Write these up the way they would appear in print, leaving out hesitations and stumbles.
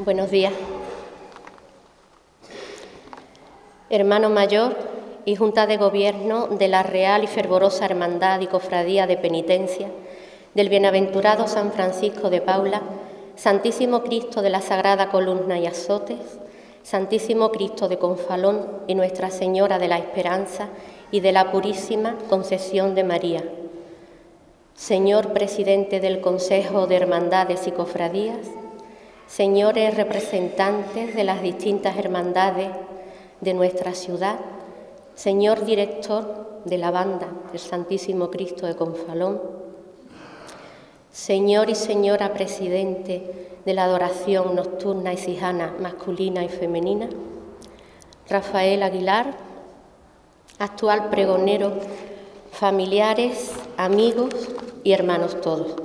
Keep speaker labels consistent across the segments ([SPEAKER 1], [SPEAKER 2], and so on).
[SPEAKER 1] Buenos días. Hermano mayor y Junta de Gobierno de la Real y Fervorosa Hermandad y Cofradía de Penitencia del Bienaventurado San Francisco de Paula, Santísimo Cristo de la Sagrada Columna y Azotes, Santísimo Cristo de Confalón y Nuestra Señora de la Esperanza y de la Purísima Concepción de María. Señor Presidente del Consejo de Hermandades y Cofradías, señores representantes de las distintas hermandades de nuestra ciudad, señor director de la banda del Santísimo Cristo de Confalón, señor y señora presidente de la adoración nocturna y sijana masculina y femenina, Rafael Aguilar, actual pregonero, familiares, amigos y hermanos todos.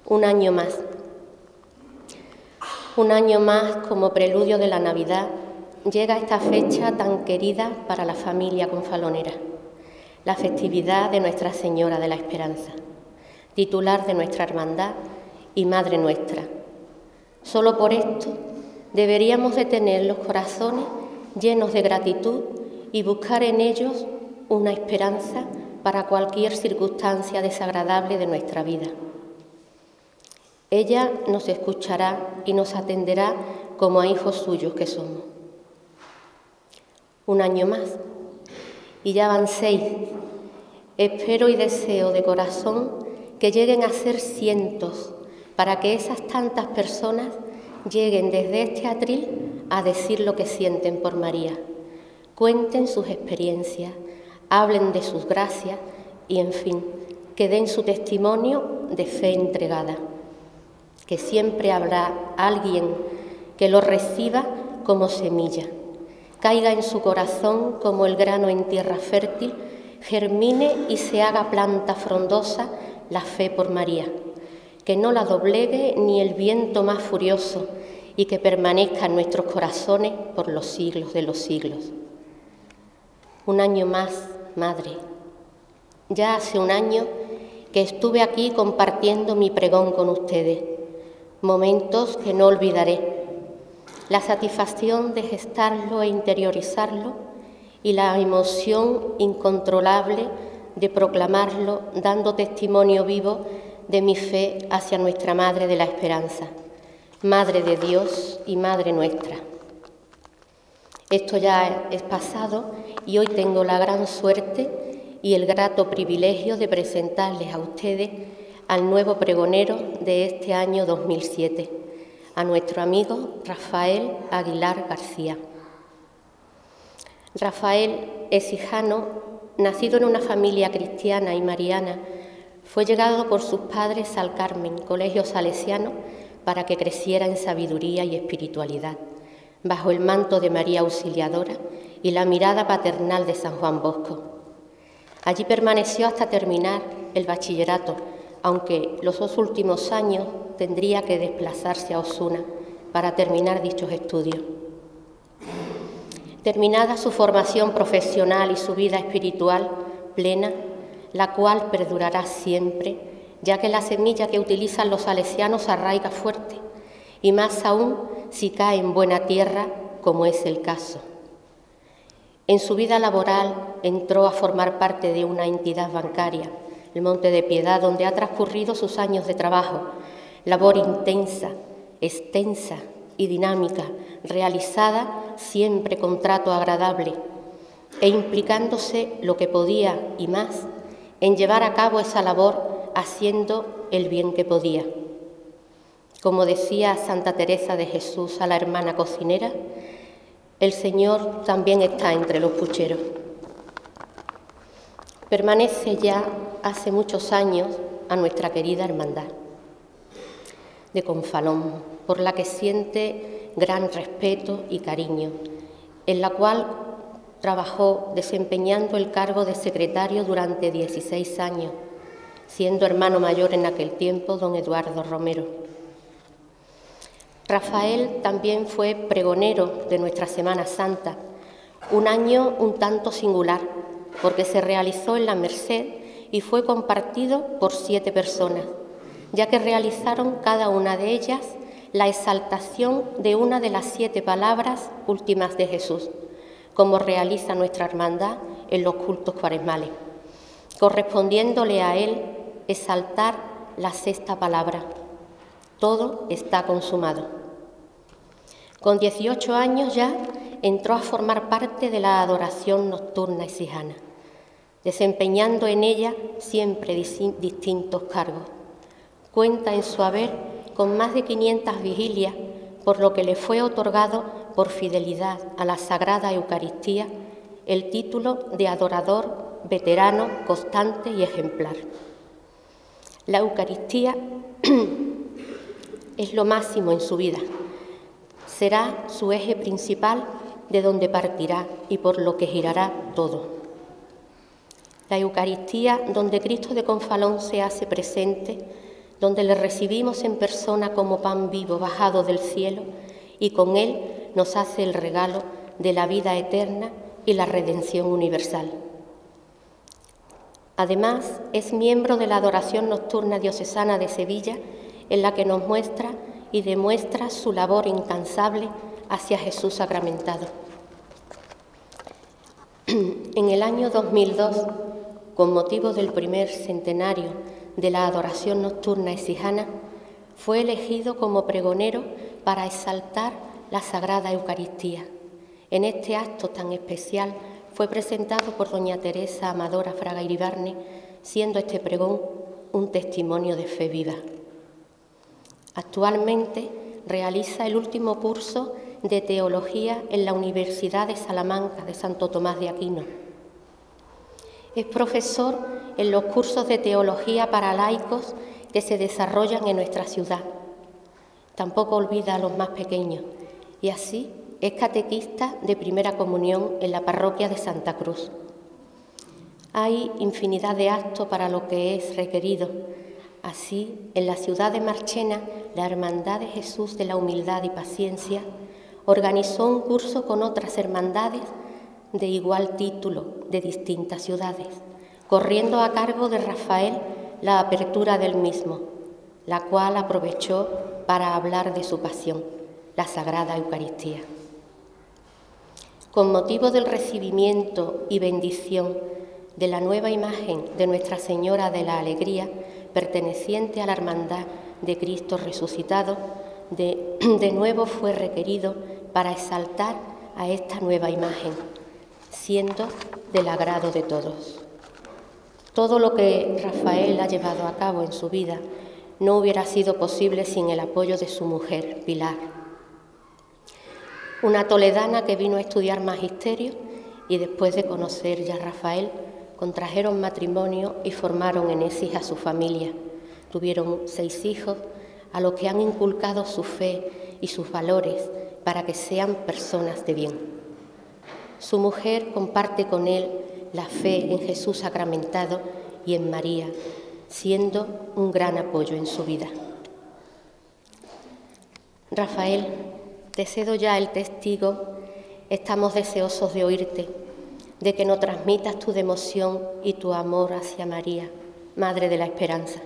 [SPEAKER 1] Un año más como preludio de la Navidad, llega esta fecha tan querida para la familia confalonera, la festividad de Nuestra Señora de la Esperanza, titular de nuestra hermandad y Madre nuestra. Solo por esto deberíamos de tener los corazones llenos de gratitud y buscar en ellos una esperanza para cualquier circunstancia desagradable de nuestra vida. Ella nos escuchará y nos atenderá como a hijos suyos que somos. Un año más, y ya van 6. Espero y deseo de corazón que lleguen a ser cientos, para que esas tantas personas lleguen desde este atril a decir lo que sienten por María, cuenten sus experiencias, hablen de sus gracias y, en fin, que den su testimonio de fe entregada. Que siempre habrá alguien que lo reciba como semilla, caiga en su corazón como el grano en tierra fértil, germine y se haga planta frondosa la fe por María, que no la doblegue ni el viento más furioso y que permanezca en nuestros corazones por los siglos de los siglos. Un año más, Madre. Ya hace un año que estuve aquí compartiendo mi pregón con ustedes, momentos que no olvidaré, la satisfacción de gestarlo e interiorizarlo y la emoción incontrolable de proclamarlo dando testimonio vivo de mi fe hacia nuestra Madre de la Esperanza, Madre de Dios y Madre nuestra. Esto ya es pasado y hoy tengo la gran suerte y el grato privilegio de presentarles a ustedes al nuevo pregonero de este año 2007, a nuestro amigo Rafael Aguilar García. Rafael es hijano, nacido en una familia cristiana y mariana, fue llegado por sus padres al Carmen, colegio salesiano, para que creciera en sabiduría y espiritualidad, bajo el manto de María Auxiliadora y la mirada paternal de San Juan Bosco. Allí permaneció hasta terminar el bachillerato, aunque los 2 últimos años tendría que desplazarse a Osuna para terminar dichos estudios. Terminada su formación profesional y su vida espiritual plena, la cual perdurará siempre, ya que la semilla que utilizan los salesianos arraiga fuerte, y más aún si cae en buena tierra, como es el caso. En su vida laboral entró a formar parte de una entidad bancaria, el Monte de Piedad, donde ha transcurrido sus años de trabajo, labor intensa, extensa y dinámica, realizada siempre con trato agradable e implicándose lo que podía y más en llevar a cabo esa labor haciendo el bien que podía. Como decía Santa Teresa de Jesús a la hermana cocinera, el Señor también está entre los pucheros. Permanece ya hace muchos años a nuestra querida hermandad de Confalón, por la que siente gran respeto y cariño, en la cual trabajó desempeñando el cargo de secretario durante 16 años, siendo hermano mayor en aquel tiempo don Eduardo Romero. Rafael también fue pregonero de nuestra Semana Santa, un año un tanto singular, porque se realizó en la Merced y fue compartido por 7 personas, ya que realizaron cada una de ellas la exaltación de una de las 7 palabras últimas de Jesús, como realiza nuestra hermandad en los cultos cuaresmales, correspondiéndole a él exaltar la 6ª palabra: todo está consumado. Con 18 años ya entró a formar parte de la adoración nocturna exijana, desempeñando en ella siempre distintos cargos. Cuenta en su haber con más de 500 vigilias, por lo que le fue otorgado por fidelidad a la Sagrada Eucaristía el título de adorador veterano, constante y ejemplar. La Eucaristía es lo máximo en su vida. Será su eje principal de donde partirá y por lo que girará todo. La Eucaristía, donde Cristo de Confalón se hace presente, donde le recibimos en persona como pan vivo bajado del cielo y con él nos hace el regalo de la vida eterna y la redención universal. Además, es miembro de la Adoración Nocturna Diocesana de Sevilla, en la que nos muestra y demuestra su labor incansable hacia Jesús sacramentado. En el año 2002, con motivo del primer centenario de la Adoración Nocturna exijana, fue elegido como pregonero para exaltar la Sagrada Eucaristía. En este acto tan especial fue presentado por doña Teresa Amadora Fraga Iribarne, siendo este pregón un testimonio de fe viva. Actualmente realiza el último curso de Teología en la Universidad de Salamanca de Santo Tomás de Aquino. Es profesor en los cursos de Teología para laicos que se desarrollan en nuestra ciudad. Tampoco olvida a los más pequeños y así es catequista de primera comunión en la parroquia de Santa Cruz. Hay infinidad de actos para lo que es requerido. Así, en la ciudad de Marchena, la Hermandad de Jesús de la Humildad y Paciencia organizó un curso con otras hermandades de igual título de distintas ciudades, corriendo a cargo de Rafael la apertura del mismo, la cual aprovechó para hablar de su pasión, la Sagrada Eucaristía. Con motivo del recibimiento y bendición de la nueva imagen de Nuestra Señora de la Alegría, perteneciente a la Hermandad de Cristo Resucitado, de nuevo fue requerido para exaltar a esta nueva imagen, siendo del agrado de todos. Todo lo que Rafael ha llevado a cabo en su vida no hubiera sido posible sin el apoyo de su mujer, Pilar, una toledana que vino a estudiar magisterio y después de conocer ya a Rafael, contrajeron matrimonio y formaron en Écija su familia. Tuvieron 6 hijos a los que han inculcado su fe y sus valores para que sean personas de bien. Su mujer comparte con él la fe en Jesús sacramentado y en María, siendo un gran apoyo en su vida. Rafael, te cedo ya el testigo. Estamos deseosos de oírte, de que nos transmitas tu devoción y tu amor hacia María, Madre de la Esperanza.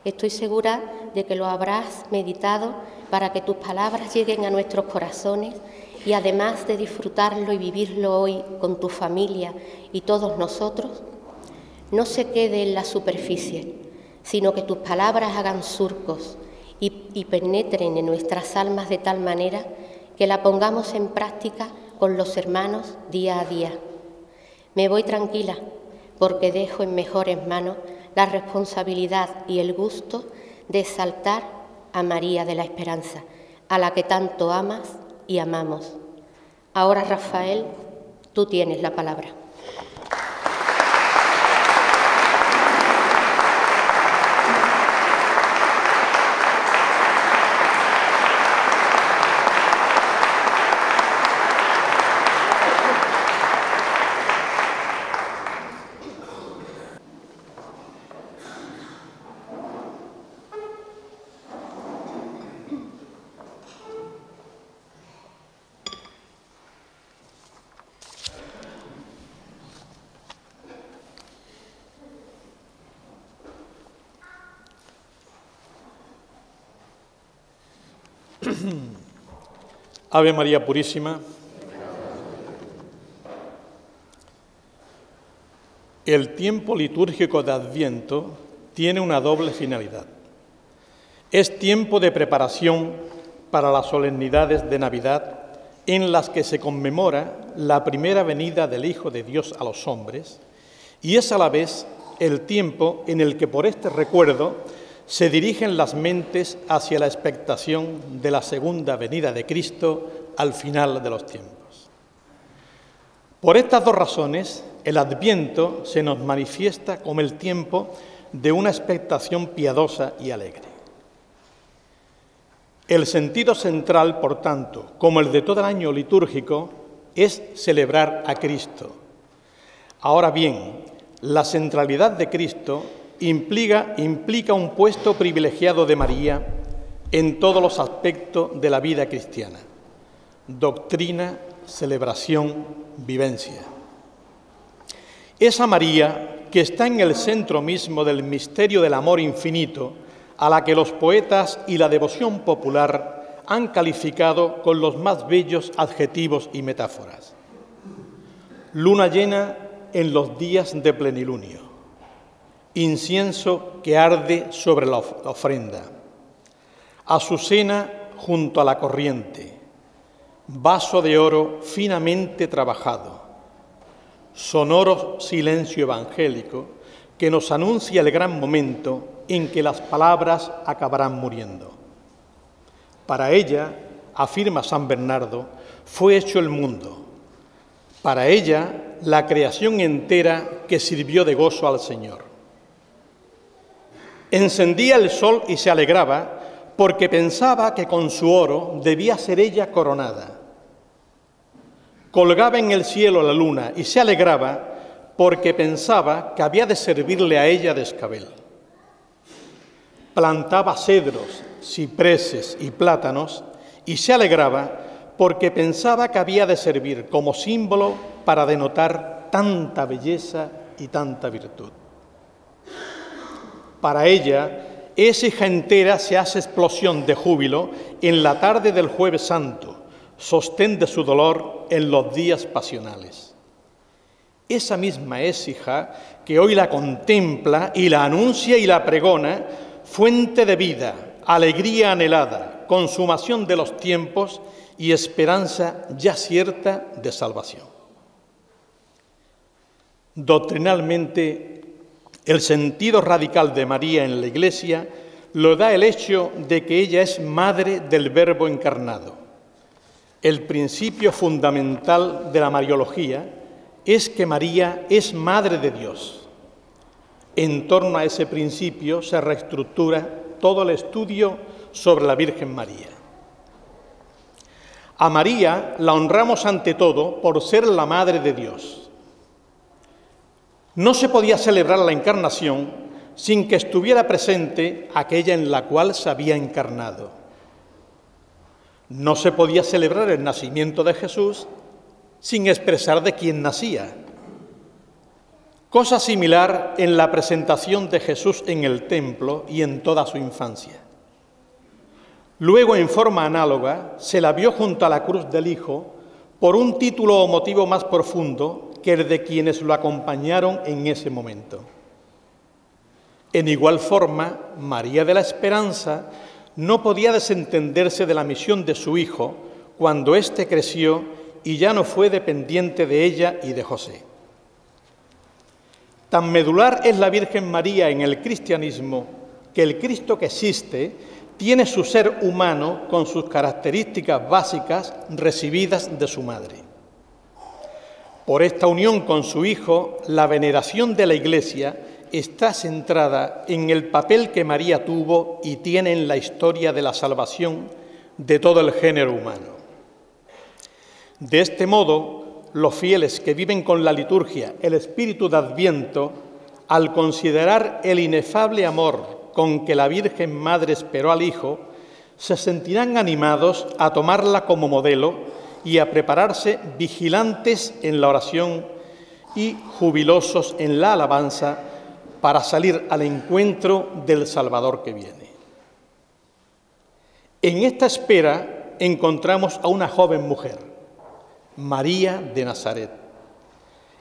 [SPEAKER 1] Estoy segura de que lo habrás meditado para que tus palabras lleguen a nuestros corazones y además de disfrutarlo y vivirlo hoy con tu familia y todos nosotros, no se quede en la superficie, sino que tus palabras hagan surcos y penetren en nuestras almas de tal manera que la pongamos en práctica con los hermanos día a día. Me voy tranquila porque dejo en mejores manos la responsabilidad y el gusto de exaltar a María de la Esperanza, a la que tanto amas y amamos. Ahora, Rafael, tú tienes la palabra.
[SPEAKER 2] Ave María Purísima. El tiempo litúrgico de Adviento tiene una doble finalidad. Es tiempo de preparación para las solemnidades de Navidad, en las que se conmemora la primera venida del Hijo de Dios a los hombres, y es a la vez el tiempo en el que por este recuerdo se dirigen las mentes hacia la expectación de la segunda venida de Cristo al final de los tiempos. Por estas dos razones, el Adviento se nos manifiesta como el tiempo de una expectación piadosa y alegre. El sentido central, por tanto, como el de todo el año litúrgico, es celebrar a Cristo. Ahora bien, la centralidad de Cristo implica un puesto privilegiado de María en todos los aspectos de la vida cristiana: doctrina, celebración, vivencia. Esa María que está en el centro mismo del misterio del amor infinito, a la que los poetas y la devoción popular han calificado con los más bellos adjetivos y metáforas. Luna llena en los días de plenilunio, incienso que arde sobre la ofrenda, azucena junto a la corriente, vaso de oro finamente trabajado, sonoro silencio evangélico que nos anuncia el gran momento en que las palabras acabarán muriendo. Para ella, afirma San Bernardo, fue hecho el mundo. Para ella, la creación entera que sirvió de gozo al Señor. Encendía el sol y se alegraba porque pensaba que con su oro debía ser ella coronada. Colgaba en el cielo la luna y se alegraba porque pensaba que había de servirle a ella de escabel. Plantaba cedros, cipreses y plátanos y se alegraba porque pensaba que había de servir como símbolo para denotar tanta belleza y tanta virtud. Para ella, esa hija entera se hace explosión de júbilo en la tarde del Jueves Santo, sostén de su dolor en los días pasionales. Esa misma écija que hoy la contempla y la anuncia y la pregona, fuente de vida, alegría anhelada, consumación de los tiempos y esperanza ya cierta de salvación. Doctrinalmente, el sentido radical de María en la Iglesia lo da el hecho de que ella es madre del Verbo encarnado. El principio fundamental de la Mariología es que María es Madre de Dios. En torno a ese principio se reestructura todo el estudio sobre la Virgen María. A María la honramos ante todo por ser la Madre de Dios. No se podía celebrar la Encarnación sin que estuviera presente aquella en la cual se había encarnado. No se podía celebrar el nacimiento de Jesús sin expresar de quién nacía. Cosa similar en la presentación de Jesús en el templo y en toda su infancia. Luego, en forma análoga, se la vio junto a la cruz del Hijo por un título o motivo más profundo que el de quienes lo acompañaron en ese momento. En igual forma, María de la Esperanza no podía desentenderse de la misión de su Hijo cuando éste creció y ya no fue dependiente de ella y de José. Tan medular es la Virgen María en el cristianismo que el Cristo que existe tiene su ser humano con sus características básicas recibidas de su madre. Por esta unión con su Hijo, la veneración de la Iglesia está centrada en el papel que María tuvo y tiene en la historia de la salvación de todo el género humano. De este modo, los fieles que viven con la liturgia el espíritu de Adviento, al considerar el inefable amor con que la Virgen Madre esperó al Hijo, se sentirán animados a tomarla como modelo y a prepararse vigilantes en la oración y jubilosos en la alabanza para salir al encuentro del Salvador que viene. En esta espera encontramos a una joven mujer, María de Nazaret.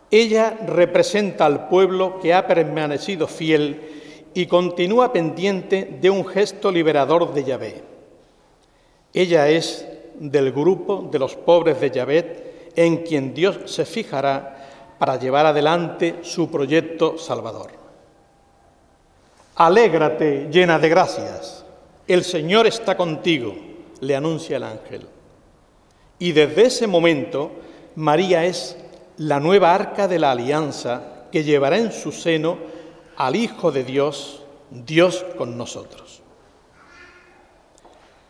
[SPEAKER 2] Ella representa al pueblo que ha permanecido fiel y continúa pendiente de un gesto liberador de Yahvé. Ella es del grupo de los pobres de Yahvé, en quien Dios se fijará para llevar adelante su proyecto salvador. Alégrate, llena de gracias, el Señor está contigo, le anuncia el ángel. Y desde ese momento, María es la nueva arca de la alianza que llevará en su seno al Hijo de Dios, Dios con nosotros.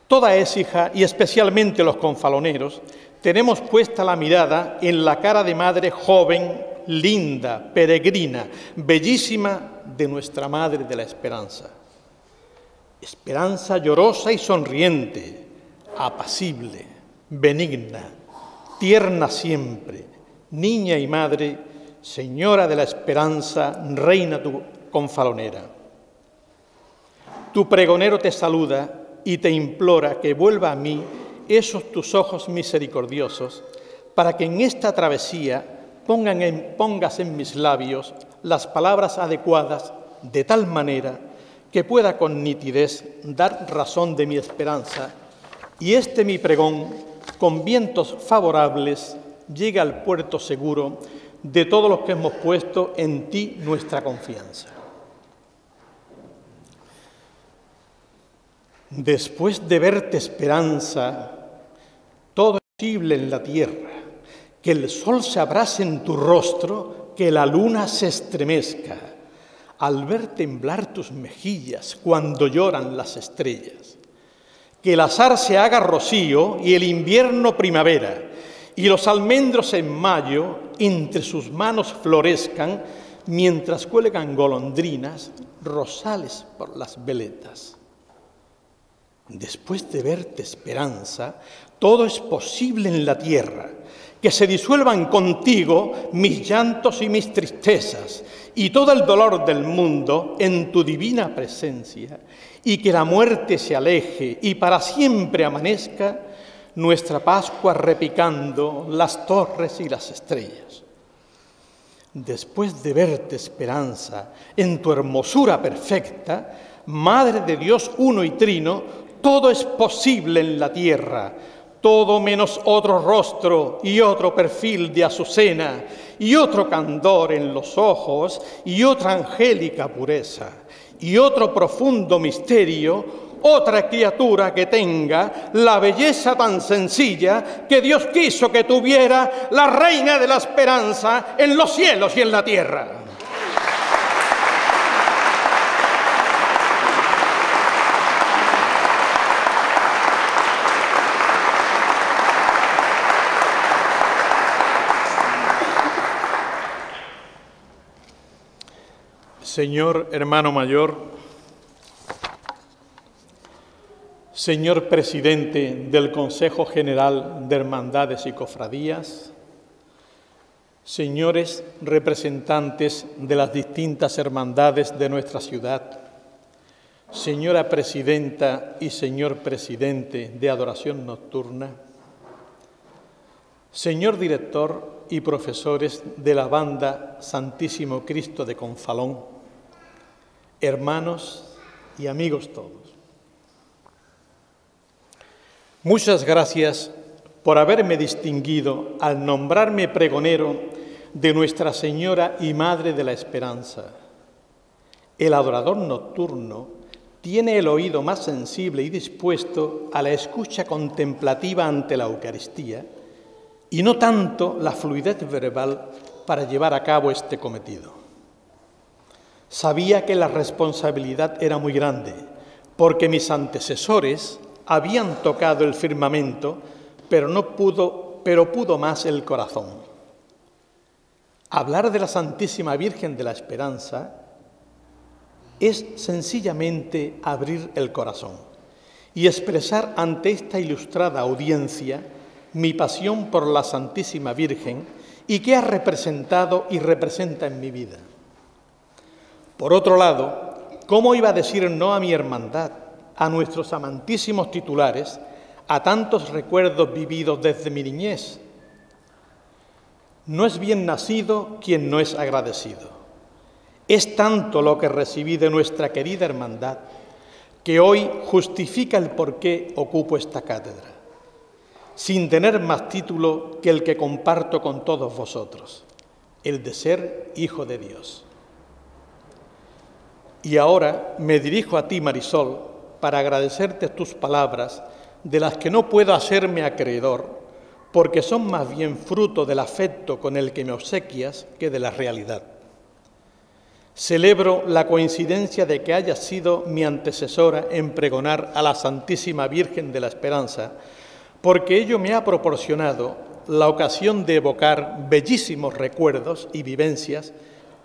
[SPEAKER 2] Toda Écija, y especialmente los confaloneros, tenemos puesta la mirada en la cara de madre joven, linda, peregrina, bellísima de nuestra Madre de la Esperanza. Esperanza llorosa y sonriente, apacible, benigna, tierna siempre, niña y madre, Señora de la Esperanza, reina tu confalonera. Tu pregonero te saluda y te implora que vuelva a mí esos tus ojos misericordiosos, para que en esta travesía pongas en mis labios las palabras adecuadas de tal manera que pueda con nitidez dar razón de mi esperanza y este mi pregón, con vientos favorables, llegue al puerto seguro de todos los que hemos puesto en ti nuestra confianza. Después de verte, Esperanza, todo es posible en la tierra, que el sol se abrase en tu rostro, que la luna se estremezca, al ver temblar tus mejillas cuando lloran las estrellas, que el azar se haga rocío y el invierno primavera, y los almendros en mayo entre sus manos florezcan, mientras cuelgan golondrinas, rosales por las veletas. Después de verte, Esperanza, todo es posible en la tierra, que se disuelvan contigo mis llantos y mis tristezas, y todo el dolor del mundo en tu divina presencia, y que la muerte se aleje y para siempre amanezca nuestra Pascua repicando las torres y las estrellas. Después de verte, Esperanza, en tu hermosura perfecta, Madre de Dios uno y trino, todo es posible en la tierra, todo menos otro rostro y otro perfil de azucena, y otro candor en los ojos, y otra angélica pureza, y otro profundo misterio, otra criatura que tenga la belleza tan sencilla que Dios quiso que tuviera la Reina de la Esperanza en los cielos y en la tierra. Señor hermano mayor, señor presidente del Consejo General de Hermandades y Cofradías, señores representantes de las distintas hermandades de nuestra ciudad, señora presidenta y señor presidente de Adoración Nocturna, señor director y profesores de la Banda Santísimo Cristo de Confalón, hermanos y amigos todos. Muchas gracias por haberme distinguido al nombrarme pregonero de Nuestra Señora y Madre de la Esperanza. El adorador nocturno tiene el oído más sensible y dispuesto a la escucha contemplativa ante la Eucaristía y no tanto la fluidez verbal para llevar a cabo este cometido. Sabía que la responsabilidad era muy grande, porque mis antecesores habían tocado el firmamento, pero pudo más el corazón. Hablar de la Santísima Virgen de la Esperanza es sencillamente abrir el corazón y expresar ante esta ilustrada audiencia mi pasión por la Santísima Virgen y qué ha representado y representa en mi vida. Por otro lado, ¿cómo iba a decir no a mi hermandad, a nuestros amantísimos titulares, a tantos recuerdos vividos desde mi niñez. No es bien nacido quien no es agradecido. Es tanto lo que recibí de nuestra querida hermandad que hoy justifica el por qué ocupo esta cátedra, sin tener más título que el que comparto con todos vosotros, el de ser hijo de Dios. Y ahora me dirijo a ti, Marisol, para agradecerte tus palabras, de las que no puedo hacerme acreedor, porque son más bien fruto del afecto con el que me obsequias que de la realidad. Celebro la coincidencia de que hayas sido mi antecesora en pregonar a la Santísima Virgen de la Esperanza, porque ello me ha proporcionado la ocasión de evocar bellísimos recuerdos y vivencias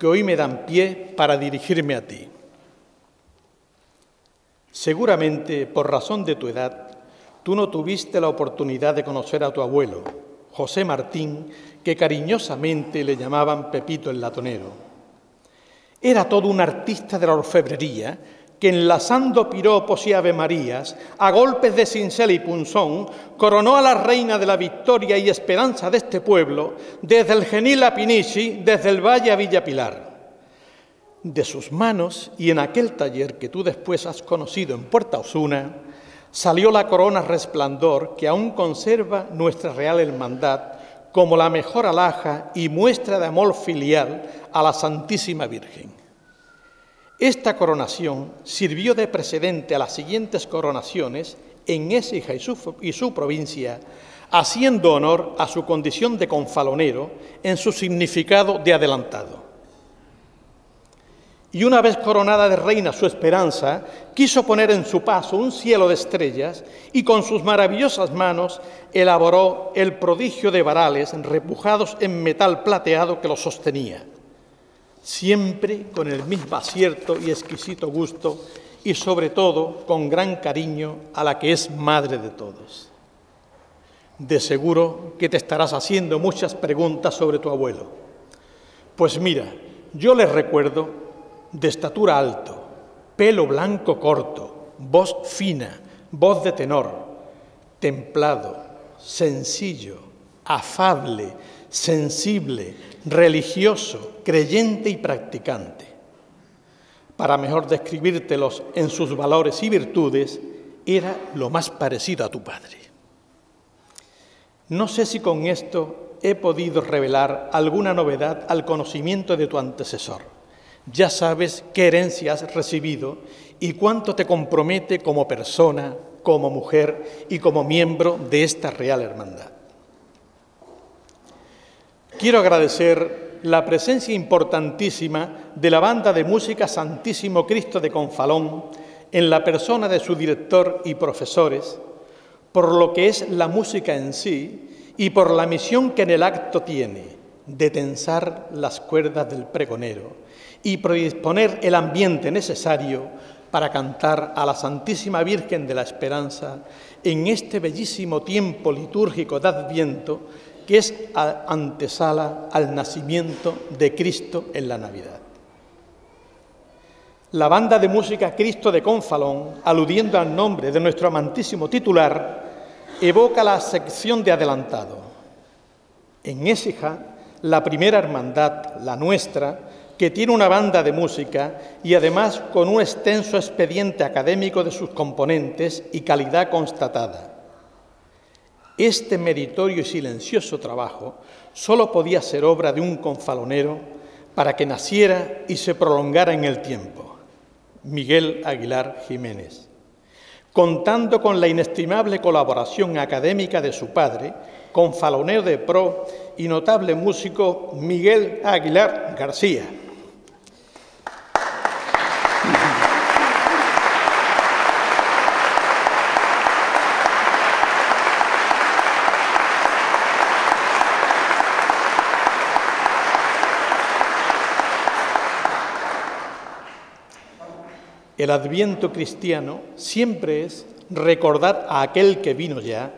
[SPEAKER 2] que hoy me dan pie para dirigirme a ti. Seguramente, por razón de tu edad, tú no tuviste la oportunidad de conocer a tu abuelo, José Martín, que cariñosamente le llamaban Pepito el Latonero. Era todo un artista de la orfebrería que, enlazando piropos y avemarías, a golpes de cincel y punzón, coronó a la reina de la victoria y esperanza de este pueblo, desde el Genil a Pinichi, desde el Valle a Villa Pilar. De sus manos, y en aquel taller que tú después has conocido en Puerta Osuna, salió la corona resplandor que aún conserva nuestra Real Hermandad como la mejor alhaja y muestra de amor filial a la Santísima Virgen. Esta coronación sirvió de precedente a las siguientes coronaciones en Écija y su provincia, haciendo honor a su condición de confalonero en su significado de adelantado. Y una vez coronada de reina su esperanza, quiso poner en su paso un cielo de estrellas y con sus maravillosas manos elaboró el prodigio de varales repujados en metal plateado que los sostenía, siempre con el mismo acierto y exquisito gusto y sobre todo con gran cariño a la que es madre de todos. De seguro que te estarás haciendo muchas preguntas sobre tu abuelo. Pues mira, yo les recuerdo de estatura alto, pelo blanco corto, voz fina, voz de tenor, templado, sencillo, afable, sensible, religioso, creyente y practicante. Para mejor describírtelos en sus valores y virtudes, era lo más parecido a tu padre. No sé si con esto he podido revelar alguna novedad al conocimiento de tu antecesor. Ya sabes qué herencia has recibido y cuánto te compromete como persona, como mujer y como miembro de esta Real Hermandad. Quiero agradecer la presencia importantísima de la Banda de Música Santísimo Cristo de Confalón en la persona de su director y profesores, por lo que es la música en sí y por la misión que en el acto tiene de tensar las cuerdas del pregonero y predisponer el ambiente necesario para cantar a la Santísima Virgen de la Esperanza en este bellísimo tiempo litúrgico de Adviento, que es antesala al nacimiento de Cristo en la Navidad. La Banda de Música Cristo de Confalón, aludiendo al nombre de nuestro amantísimo titular, evoca la sección de adelantado. En Écija, la primera hermandad, la nuestra, que tiene una banda de música y además con un extenso expediente académico de sus componentes y calidad constatada. Este meritorio y silencioso trabajo solo podía ser obra de un confalonero para que naciera y se prolongara en el tiempo, Miguel Aguilar Jiménez, contando con la inestimable colaboración académica de su padre, confalonero de pro y notable músico Miguel Aguilar García. El Adviento cristiano siempre es recordar a aquel que vino ya,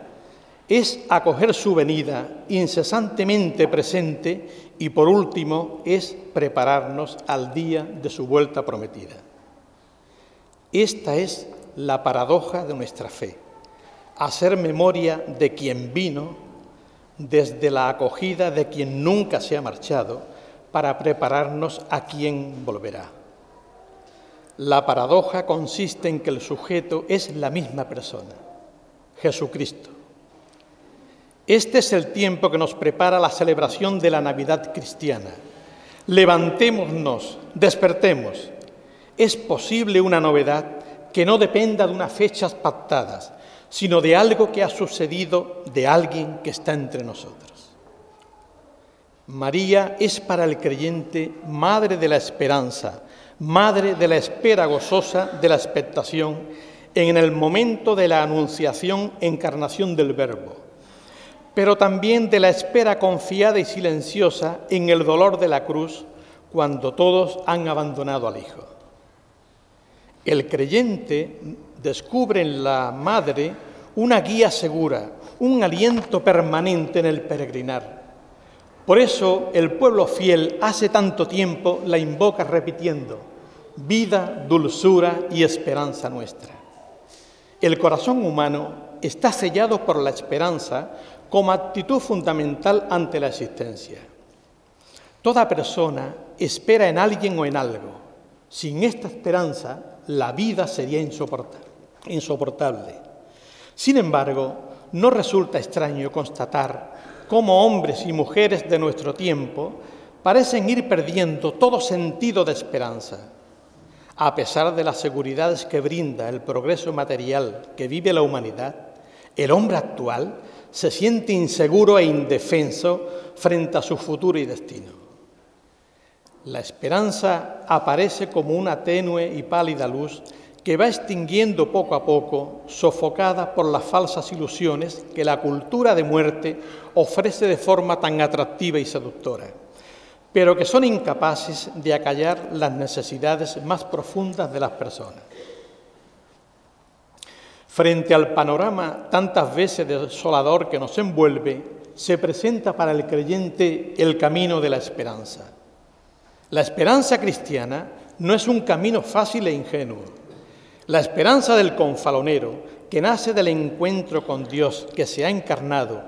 [SPEAKER 2] es acoger su venida incesantemente presente y, por último, es prepararnos al día de su vuelta prometida. Esta es la paradoja de nuestra fe, hacer memoria de quien vino, desde la acogida de quien nunca se ha marchado, para prepararnos a quien volverá. La paradoja consiste en que el sujeto es la misma persona, Jesucristo. Este es el tiempo que nos prepara la celebración de la Navidad cristiana. Levantémonos, despertemos. Es posible una novedad que no dependa de unas fechas pactadas, sino de algo que ha sucedido, de alguien que está entre nosotros. María es para el creyente madre de la esperanza, madre de la espera gozosa de la expectación en el momento de la anunciación, encarnación del Verbo, pero también de la espera confiada y silenciosa en el dolor de la cruz cuando todos han abandonado al Hijo. El creyente descubre en la Madre una guía segura, un aliento permanente en el peregrinar. Por eso el pueblo fiel hace tanto tiempo la invoca repitiendo: vida, dulzura y esperanza nuestra. El corazón humano está sellado por la esperanza como actitud fundamental ante la existencia. Toda persona espera en alguien o en algo. Sin esta esperanza, la vida sería insoportable. Sin embargo, no resulta extraño constatar cómo hombres y mujeres de nuestro tiempo parecen ir perdiendo todo sentido de esperanza. A pesar de las seguridades que brinda el progreso material que vive la humanidad, el hombre actual se siente inseguro e indefenso frente a su futuro y destino. La esperanza aparece como una tenue y pálida luz que va extinguiendo poco a poco, sofocada por las falsas ilusiones que la cultura de muerte ofrece de forma tan atractiva y seductora, pero que son incapaces de acallar las necesidades más profundas de las personas. Frente al panorama tantas veces desolador que nos envuelve, se presenta para el creyente el camino de la esperanza. La esperanza cristiana no es un camino fácil e ingenuo. La esperanza del confalonero, que nace del encuentro con Dios, que se ha encarnado,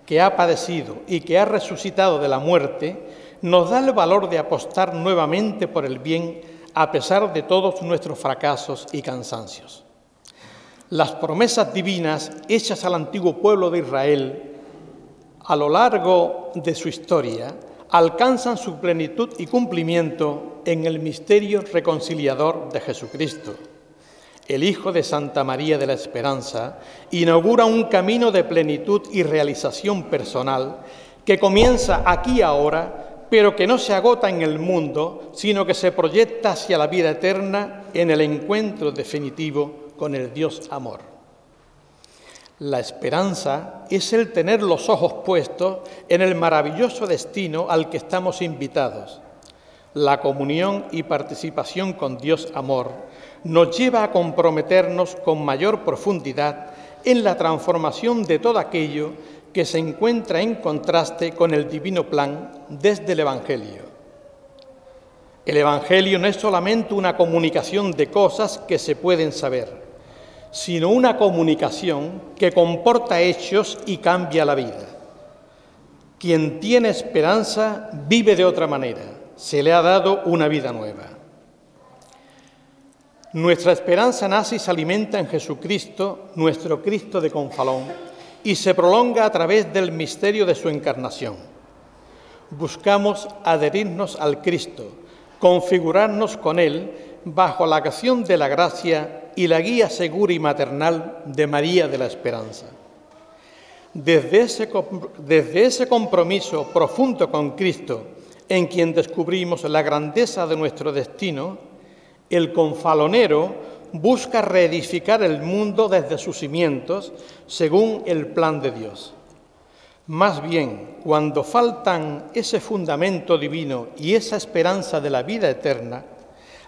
[SPEAKER 2] que ha padecido y que ha resucitado de la muerte, nos da el valor de apostar nuevamente por el bien a pesar de todos nuestros fracasos y cansancios. Las promesas divinas hechas al antiguo pueblo de Israel a lo largo de su historia alcanzan su plenitud y cumplimiento en el misterio reconciliador de Jesucristo. El Hijo de Santa María de la Esperanza inaugura un camino de plenitud y realización personal que comienza aquí ahora, pero que no se agota en el mundo, sino que se proyecta hacia la vida eterna en el encuentro definitivo con el Dios amor. La esperanza es el tener los ojos puestos en el maravilloso destino al que estamos invitados. La comunión y participación con Dios amor nos lleva a comprometernos con mayor profundidad en la transformación de todo aquello que se encuentra en contraste con el divino plan desde el Evangelio. El Evangelio no es solamente una comunicación de cosas que se pueden saber, sino una comunicación que comporta hechos y cambia la vida. Quien tiene esperanza vive de otra manera, se le ha dado una vida nueva. Nuestra esperanza nace y se alimenta en Jesucristo, nuestro Cristo de Confalón, y se prolonga a través del misterio de su encarnación. Buscamos adherirnos al Cristo, configurarnos con Él bajo la acción de la gracia y la guía segura y maternal de María de la Esperanza. Desde ese compromiso profundo con Cristo, en quien descubrimos la grandeza de nuestro destino, el confalonero busca reedificar el mundo desde sus cimientos según el plan de Dios. Más bien, cuando faltan ese fundamento divino y esa esperanza de la vida eterna,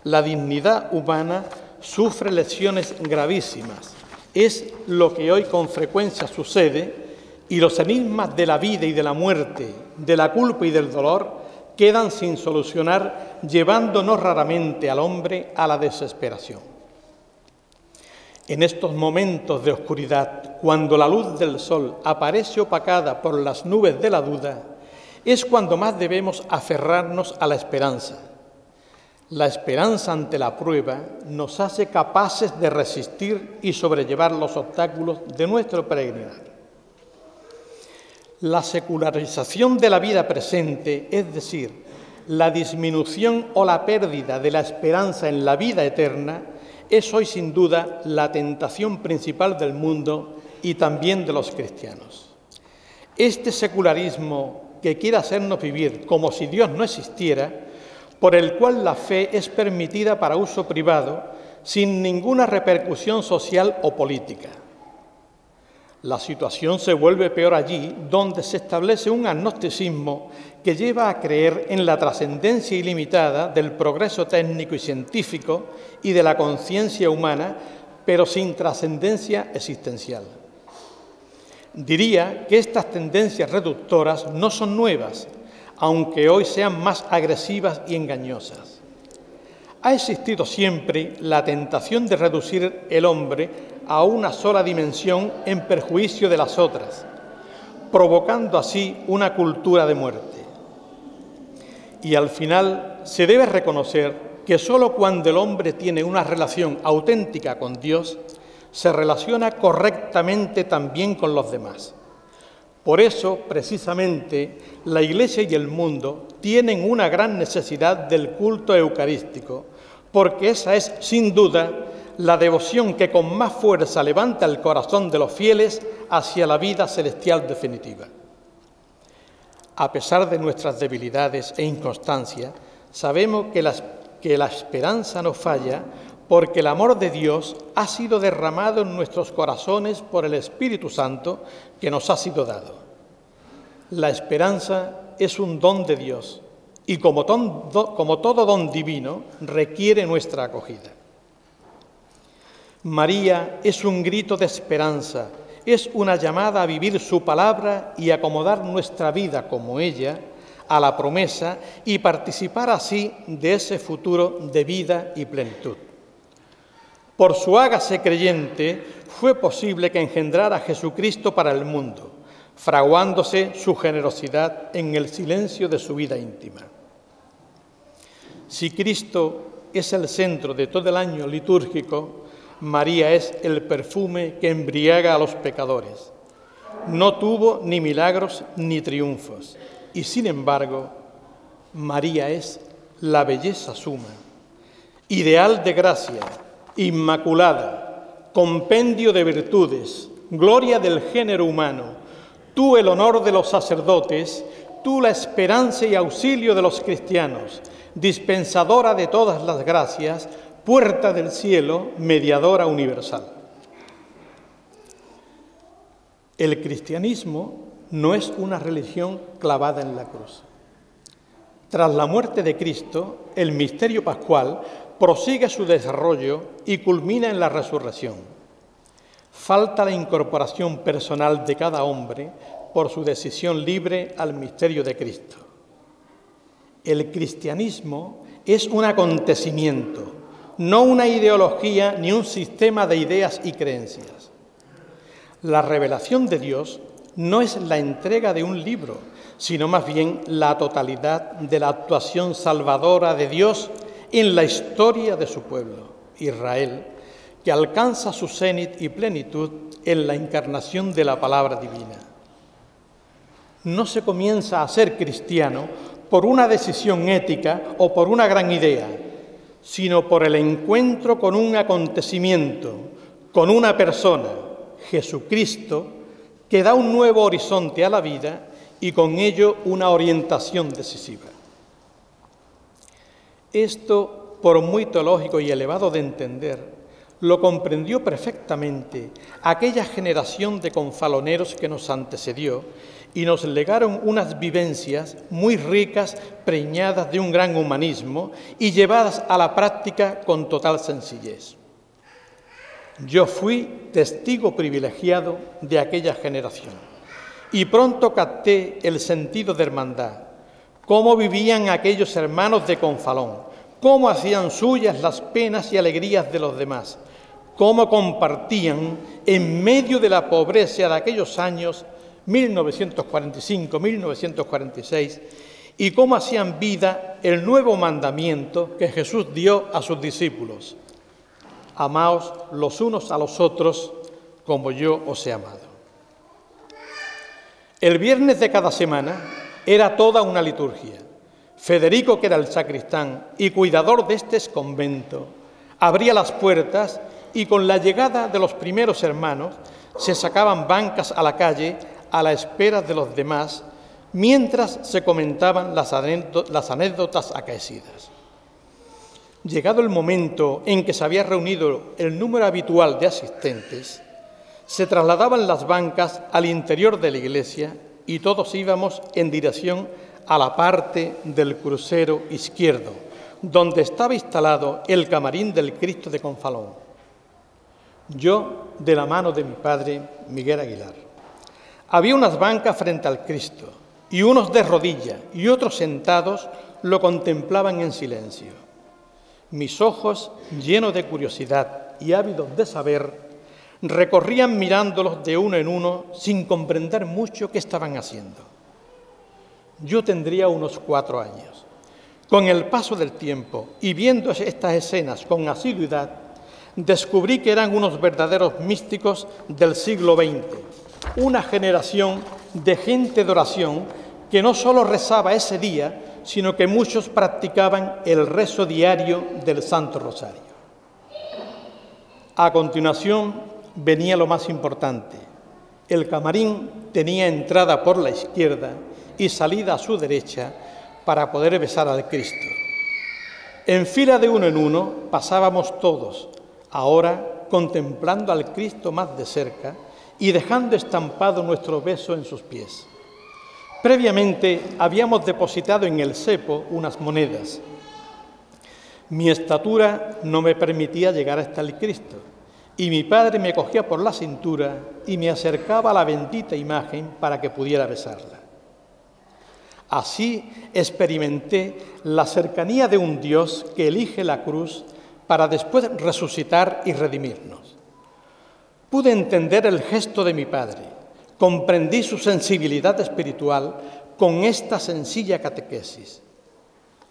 [SPEAKER 2] la dignidad humana sufre lesiones gravísimas. Es lo que hoy con frecuencia sucede, y los enigmas de la vida y de la muerte, de la culpa y del dolor, quedan sin solucionar, llevándonos raramente al hombre a la desesperación. En estos momentos de oscuridad, cuando la luz del sol aparece opacada por las nubes de la duda, es cuando más debemos aferrarnos a la esperanza. La esperanza ante la prueba nos hace capaces de resistir y sobrellevar los obstáculos de nuestro peregrinar. La secularización de la vida presente, es decir, la disminución o la pérdida de la esperanza en la vida eterna, es hoy sin duda la tentación principal del mundo y también de los cristianos. Este secularismo que quiere hacernos vivir como si Dios no existiera, por el cual la fe es permitida para uso privado, sin ninguna repercusión social o política. La situación se vuelve peor allí donde se establece un agnosticismo que lleva a creer en la trascendencia ilimitada del progreso técnico y científico y de la conciencia humana, pero sin trascendencia existencial. Diría que estas tendencias reductoras no son nuevas, aunque hoy sean más agresivas y engañosas. Ha existido siempre la tentación de reducir el hombre a una sola dimensión en perjuicio de las otras, provocando así una cultura de muerte. Y al final se debe reconocer que sólo cuando el hombre tiene una relación auténtica con Dios, se relaciona correctamente también con los demás. Por eso, precisamente, la Iglesia y el mundo tienen una gran necesidad del culto eucarístico, porque esa es, sin duda, la devoción que con más fuerza levanta el corazón de los fieles hacia la vida celestial definitiva. A pesar de nuestras debilidades e inconstancia, sabemos que la esperanza no falla porque el amor de Dios ha sido derramado en nuestros corazones por el Espíritu Santo que nos ha sido dado. La esperanza es un don de Dios y como todo don divino requiere nuestra acogida. María es un grito de esperanza, es una llamada a vivir su palabra y acomodar nuestra vida como ella a la promesa y participar así de ese futuro de vida y plenitud. Por su hágase creyente fue posible que engendrara a Jesucristo para el mundo, fraguándose su generosidad en el silencio de su vida íntima. Si Cristo es el centro de todo el año litúrgico, María es el perfume que embriaga a los pecadores. No tuvo ni milagros ni triunfos, y sin embargo, María es la belleza suma, ideal de gracia, inmaculada, compendio de virtudes, gloria del género humano, tú el honor de los sacerdotes, tú la esperanza y auxilio de los cristianos, dispensadora de todas las gracias, puerta del cielo, mediadora universal. El cristianismo no es una religión clavada en la cruz. Tras la muerte de Cristo, el misterio pascual prosigue su desarrollo y culmina en la resurrección. Falta la incorporación personal de cada hombre por su decisión libre al misterio de Cristo. El cristianismo es un acontecimiento, no una ideología ni un sistema de ideas y creencias. La revelación de Dios no es la entrega de un libro, sino más bien la totalidad de la actuación salvadora de Dios en la historia de su pueblo, Israel, que alcanza su cenit y plenitud en la encarnación de la palabra divina. No se comienza a ser cristiano por una decisión ética o por una gran idea, sino por el encuentro con un acontecimiento, con una persona, Jesucristo, que da un nuevo horizonte a la vida y con ello una orientación decisiva. Esto, por muy teológico y elevado de entender, lo comprendió perfectamente aquella generación de confaloneros que nos antecedió y nos legaron unas vivencias muy ricas, preñadas de un gran humanismo y llevadas a la práctica con total sencillez. Yo fui testigo privilegiado de aquella generación y pronto capté el sentido de hermandad, cómo vivían aquellos hermanos de Confalón, cómo hacían suyas las penas y alegrías de los demás, cómo compartían en medio de la pobreza de aquellos años 1945-1946 y cómo hacían vida el nuevo mandamiento que Jesús dio a sus discípulos: amaos los unos a los otros como yo os he amado. El viernes de cada semana era toda una liturgia. Federico, que era el sacristán y cuidador de este convento, abría las puertas y con la llegada de los primeros hermanos se sacaban bancas a la calle a la espera de los demás, mientras se comentaban las anécdotas acaecidas. Llegado el momento en que se había reunido el número habitual de asistentes, se trasladaban las bancas al interior de la iglesia y todos íbamos en dirección a la parte del crucero izquierdo, donde estaba instalado el camarín del Cristo de Confalón. Yo, de la mano de mi padre, Miguel Aguilar. Había unas bancas frente al Cristo, y unos de rodillas y otros sentados lo contemplaban en silencio. Mis ojos, llenos de curiosidad y ávidos de saber, recorrían mirándolos de uno en uno sin comprender mucho qué estaban haciendo. Yo tendría unos 4 años. Con el paso del tiempo y viendo estas escenas con asiduidad, descubrí que eran unos verdaderos místicos del siglo XX, una generación de gente de oración que no solo rezaba ese día, sino que muchos practicaban el rezo diario del Santo Rosario. A continuación venía lo más importante. El camarín tenía entrada por la izquierda y salida a su derecha para poder besar al Cristo. En fila de uno en uno pasábamos todos, ahora contemplando al Cristo más de cerca y dejando estampado nuestro beso en sus pies. Previamente habíamos depositado en el cepo unas monedas. Mi estatura no me permitía llegar hasta el Cristo y mi padre me cogía por la cintura y me acercaba a la bendita imagen para que pudiera besarla. Así experimenté la cercanía de un Dios que elige la cruz para después resucitar y redimirnos. Pude entender el gesto de mi padre, comprendí su sensibilidad espiritual con esta sencilla catequesis.